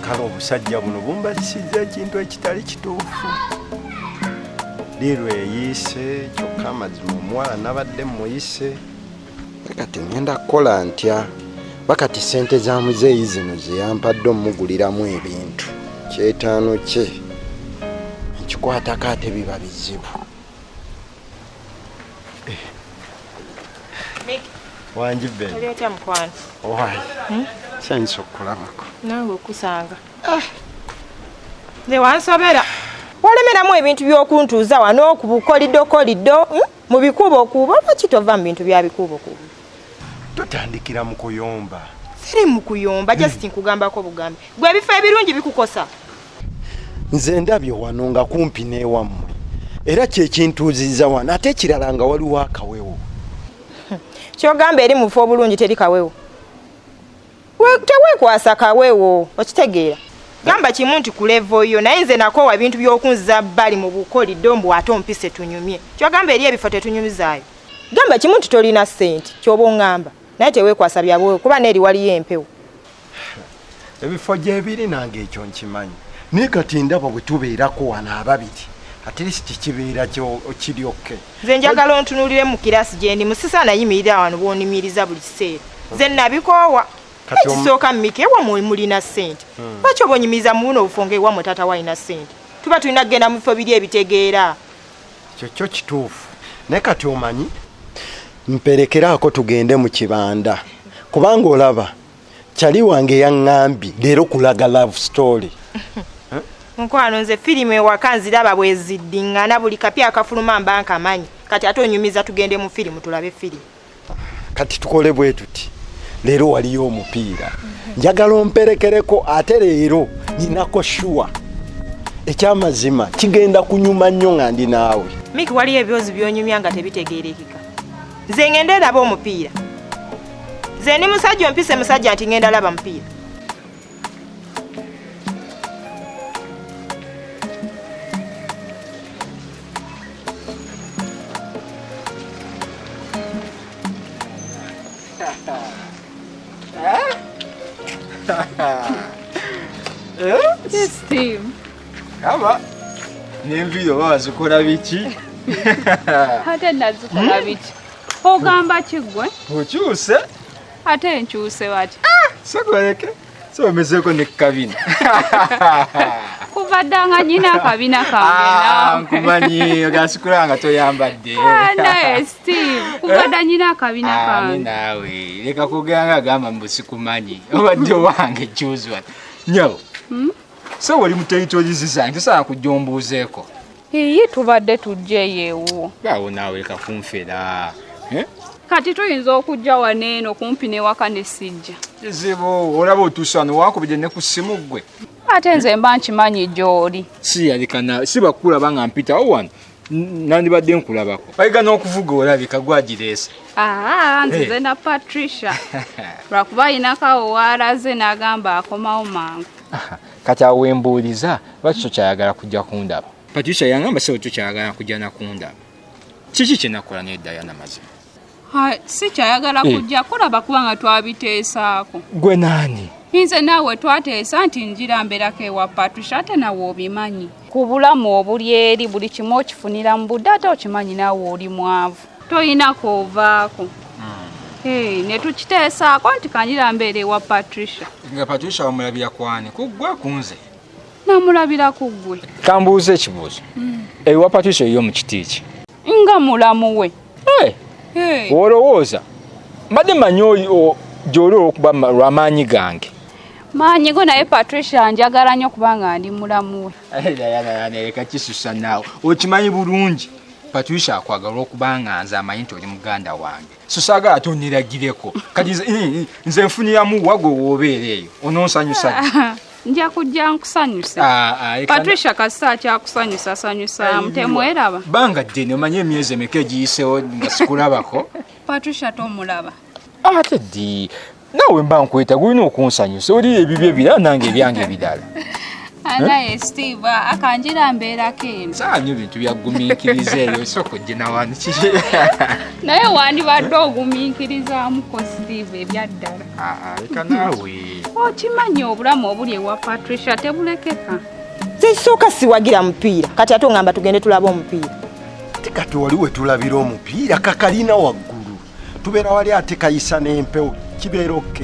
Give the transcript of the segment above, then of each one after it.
Kale obusajja buno bumbalisiza ekintu ekitali kituufu. Liirwa eyiise kyokka amazima omuwala nabadde muyise. Kati ngenda kukola ntya? Bakati ssente za muzeeyi zino ze yampadde omuguliramu ebintu. Kyetaano kye nkikwatako ate biba bizibu. Wanjibbe. Oli otya mukwano? Owaayi. Sanyusa okukulabako. Nange okusanga. Nze wansobera. Walemeramu ebintu by'okuntuuza wano ku bukoliddo mu bikubo kubo lwaki tova mu bintu bya bikubo kubo? Totandikira mu kuyomba. Siri mu kuyomba, just nkugambako bugambe. Gwe ebifo ebirungi bikukosa. Nze ndabye wano nga kumpi n'ewammwe. Era kyekintuuzizza wano ate kirala nga waliwo akawewo. Kyogamba eri mu bifo obulungi teri kawewo. Teweekwasa kawewo, okitegeera. Gamba kimu nti ku level yo naye nze nakoowa ebintu by'okunziza bbali mu bukoliddo mbu ate ompise tunyumye. Kyogamba eri ebifo tetunyumizaayo. Gamba kimu nti tolina ssente ky'oba oŋŋamba naye teweekwasa byabwewo kuba neeri waliyo empewo. Ebifo gyebiri nange ekyo nkimanyi. Naye kati ndaba bwe tubeerako wano ababiri. At least kibeera kiri okke. Nze njagala ontunuulire mu kiraasi gye ndi musisaana yimirira wano bw'onimiriza buli kiseera. Nze nabikoowa. Ekisooka mmike ewammwe mulina ssente. Lwaki oba onyumiriza mu buno obufo ng'ewammwe taata walina ssente? Tuba tulina kugenda mu bifo biri ebitegeera. Kyo kituufu. Naye kati omanyi mperekeraako tugende mu kibanda. Kubanga olaba kyali wange yaŋŋambye leero kulaga love story. Nkwano nze firimu ewaka nziraba bwe ziddiŋŋana buli kapya akafuluma mba nkamanyi. Kati ate onyumiza tugende mu firimu tulabe firimu. Kati tukole bwe tuti. Leero waliyo omupiira. Njagala omperekereko ate leero ninako shuwa. Ekyamazima kigenda kunyuma nnyo nga ndi naawe. Miki waliyo ebyozi by'onyumya nga tebitegeerekeka. Nze ngenda laba omupiira. Nze ndi musajja ompise musajja nti ngenda laba mupiira. Yes, team. Kaba. Nemviro bazikola biki? Ate nazikola biki? Ogamba kigwe? Okyuse? Ate nkyuse wati. Sakoleke. So mezeko ne kabina. Kubadanga nyina kabina kange. Nkumanyi gasikulanga toyambadde. Naye Steve, kubadda nyina kabina kange. Nawe, leka kuganga gamba mbusikumanyi. Obadde wange kyuzwa. Nyawo. So wali mutayitolizi zange sana kujombuzeeko. Iyi tubadde tujje yeewo. Bawo nawe leka kunfera. Kati tuyinza okujja waneeno kumpi n'ewaka ne sijja. Kizibu, olaba otusano wakubidde ne ku simu gwe. Ate nze mba nkimanyi gy'oli. Si yalikana, si bakulaba nga mpitawo wano. Nandibadde nkulabako. Bayiga n'okuvuga olabika gwagireesa. Nzize na Patricia. Lwakuba ayinako walaze n'agamba akomawo mangu. Kati awembuuliza lwaki tokyayagala kujja kundaba. Patricia yangamba se tokyayagala kujja nakundaba. Kiki kye nakola ne Diana mazima? Si kyayagala kujja kulaba kubanga twabiteesaako. Gwe naani? Nze naawe twateesa nti njira mberako ewa Patricia ate nawe obimanyi. Ku bulamu obuli eri buli kimu okifunira mu budde ate okimanyi naawe oli mwavu. Toyina koovaako. Ne tukiteesaako nti kanjira mbeere ewa Patricia. Nga Patricia wamulabira kwani? Kuggwe kunze? Namulabira ku ggwe. Kambuuze ekibuuzo. Ewa Patricia yo mu kiti ki? Nga mulamu we. Olowooza mbadde manyi gy'oli okuba lw'amaanyi gange. Maanyi go naye Patricia njagala nnyo kubanga ndi mulamu we. Leka kisusa naawe. Okimanyi bulungi Patricia akwagala okubanga nze amanyi nti oli muganda wange. So saagala ate oniragireko. Kati nze nfuniramu wagwe w'obeera eyo. Ononsanyusa. Nja kujja nkusanyusa. Patricia kasita akyakusanyusa sanyusaamu temweraba. Banga ddene omanyi emyezi emeka egiyiseewo nga sikulabako. Patricia tomulaba. Ate ddi naawe mba nkweta gulina okunsanyusa oli ebibyo ebirala nange ebyange ebirala. Naye Steve akanjira mbeerako eno. Saanyo bintu byagumiikiriza ebyo soko jina wani kiki. Naye wandibadde ogumiikirizaamuko Steve ebyaddala. Leka naawe. Okimanyi obulamu obuli ewa Patricia tebulekeka. Zisooka siwagira mupiira kati ate ngamba tugende tulaba omupiira. Kati wali wetulabira omupiira kakalina waggulu tubeera wali ate kayisa n'empewo kibeera okke.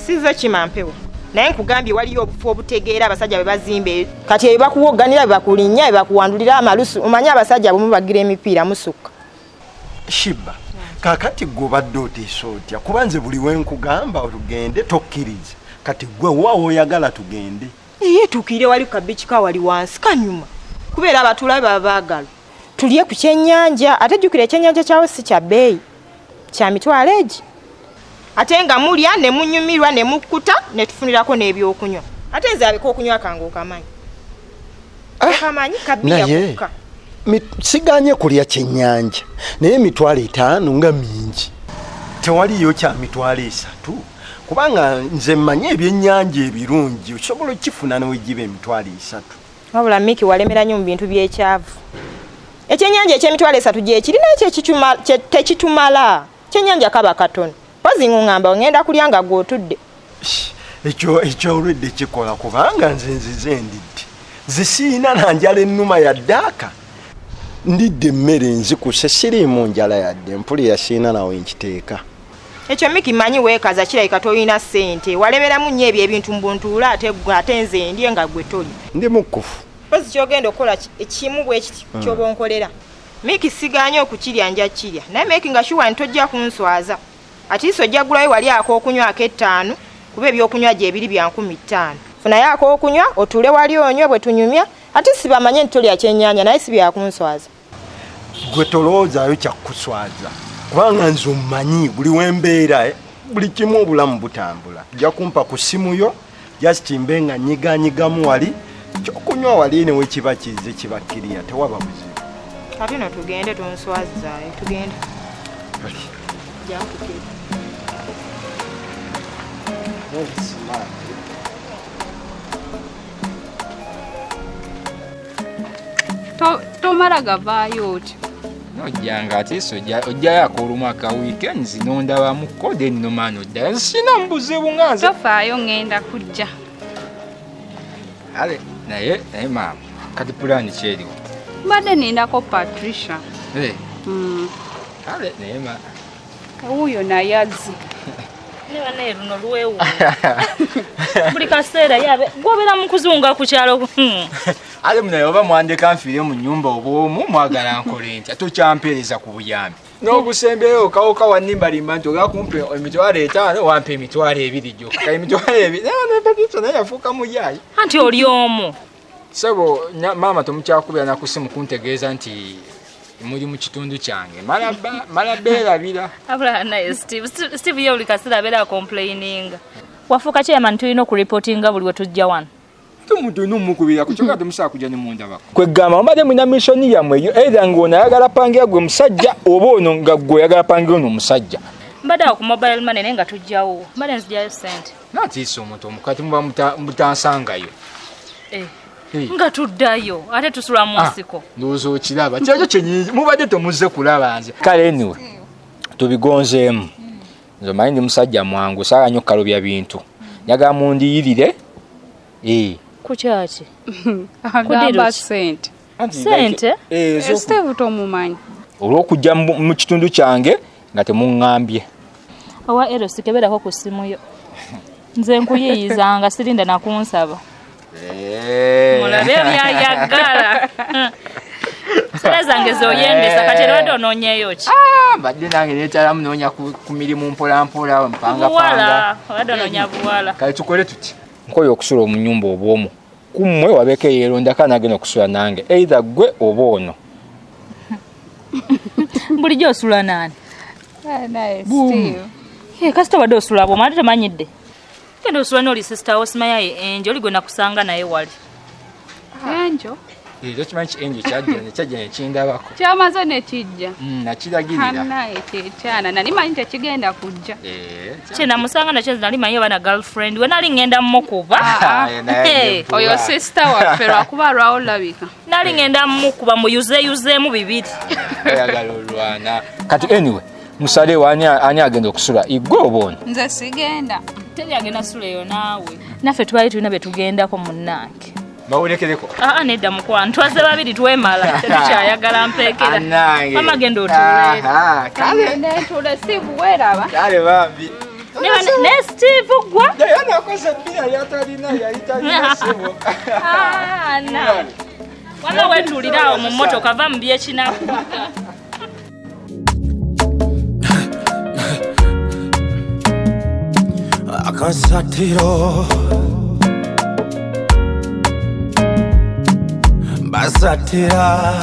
Size kimampewo naye nkugambye waliyo obufu obutegeera abasajja bwe bazimbe kati bye bakuwogganira bye bakulinnya bye bakuwandulira amalusu omanyi abasajja bwe mubagira emipiira musukka. Shiba kakati gwe obadde oteesa otya kuba nze buli we nkugamba tugende tokkiriza kati gwe waawo oyagala tugende. Iye tukiire wali kabikika wali wansi kanyuma kubeera abatulabe babaagala tulye ku kyennyanja ate jjukira ekyennyanja kyawe si kya bbeeyi kya mitwalo egi ate nga mulya ne munyumirwa ne mukkuta ne tufunirako n'ebyokunywa ate nze abeko okunywa kange okamanyi okamanyi kabbiya kukka. Siganye kulya kyennyanja naye emitwalo 5 nga mingi tewaliyo kya mitwalo 3 kubanga nze mmanyi ebyennyanja ebirungi osobola okifuna newegiba emitwalo 3. wabula Miki walemera nnyo mu bintu by'ekyavu. Ekyennyanja eky'emitwalo 3 gyekiri naye tekitumala kyennyanja kaba katono pozi ngungamba ngenda kulya nga gw'otudde. Ekyo olwedde kikola kubanga nze nzize ndidde zisiina na njala ennuma yaddaaka ndidde emmere nzikuse siriimu njala yadde mpulira siina nawe nkiteeka. Ekyo Miki manyi weekaza kirabika toyina ssente walemeramu nnyo ebyo ebintu mbuntuula ate nze ndye nga gwe toli. Ndi mukufu. Pozi kyogenda okukola ekimu bwe kiti ky'oba onkolera. Miki siganye okukirya nja kirya naye Miki nga shuwa ntojja kunswaza ati sojja gulayo wali ak'okunywa ake5 kuba ebyokunywa gye ebiri bya 15. Funayo ak'okunywa otuule wali onywe bwe tunyumya ate sibamanye ntolya kyennyanja naye si bya kunswaza. Gwe tolowoozaayo kyakuswaza kubanga nze omumanyi buli wembeera buli kimu obulamu butambula. Ojja kumpa ku simu yo just mbe nga nyiganyigamu wali kyokunywa wali newe kiba kize kiba kiriya tewaba buzibu. Kati no tugende tonswazaayo tugende. Jakukira. Tomala gavaayo oti. Nojjanga ate ojjayo akooluma aka weekends nondabamu kode nno maana oddayo sina mubuzibu nga nze. Tofaayo ngenda kujja. Ale naye maama kati pulaani kyeriwo. Mbadde nindako Patricia. Ale naye maama. Wuuyo naye azzi. Newa naye luno luweewu. Buli kaseera yabe gobeera mu kuzunga ku kyalo. Ale munaye oba mwandeka nfiire mu nnyumba obwomu mwagala nkole ntya tokyampeereza ku buyambi. N'ogusembeyo kawoka wannimbalimba nti oga kumpe emitwalo 5 wampa emitwalo 2 gyokka. Emitwalo 2 naye yafuuka muyaayi. Anti oli omu. Sebo maama tomukyakubira na ku simu kuntegeeza nti muri mu kitundu kyange mala beerabira. Abula naye Steve ye buli kaseera abeera complaininga. Wafuuka chairman tulina okureportinga buli we tujja wano. Tumuntu numukubira kuchoka tumusaa kujja ne munda bako. Kwegamba mbade mwina mission yamwe eyo either ngona yagala pangira gwe musajja oba ono nga gwe yagala pangira ono musajja. Mbade ku mobile money nenga tujjawo. Mbade nzija sente. Natiiso omuntu omukati muba mutansangayo. Nga tuddayo ate tusula mu nsiko. Ndozo kiraba. Kyakyo kyenyi mubadde tomuze kulaba nze. Kale niwe. Tubigonzeemu. Nzo mayindi musajja mwangu sala nnyo kalobya bintu. Nyaga mundiyirire. Kukyaki? Agamba sente. Sente? Steve tomumanyi. Olw'okujja mu kitundu kyange nga temuŋŋambye. Awa Eros keberako ku simu yo. Nze nkuyiyizanga sirinda nakunsaba. Mulabe byayagala. Sala zange zoyendesa kati lwadde onoonyeyo ki? Badde nange neetala munoonya ku mirimu mpolampola mpanga. Buwala, wadde onoonya buwala. Kale tukole tuti. Nkoye okusula mu nnyumba obwomu. Kummwe wabeke yeeronda kana agenda okusula nange. Either gwe oba ono. Bulijjo osula nani? Naye Steve. Kasita wadde osula bw'omu ate temanyidde. Genda osula n'oli sister wo simanyi ye Angel oli gwe nakusanga naye wali. Angel? Ekyo kimanyi enju kyajja nekindabako. Kyamaze ne kijja. Nakiragirira. Hannaye kyekyana nali manyi tekigenda kujja. Kina musanga nakyo nali manyi bana girlfriend we nali ngenda mukuba. Oyo sister waffe lwakuba lwawolabika. Nali ngenda mukuba muyuzeemu bibiri. Ayagala olwana. Kati anyway musale wani ani agenda okusula igwe obona. Nze sigenda. Teri agenda suleyo naawe. Naffe twali tulina betugendako munnange. Bawonekereko. Nedda mukwano twaze babiri twemala tetukyayagala mpeekera. Mama genda otuule. Kale netule sibuweraba. Kale bambi. Ne Steve gwa. Yana kosa bia yatalina yaitalina sibo. Na. Wala wetulirawo mu mmotoka va mbye kinaku. Akasatiro basatira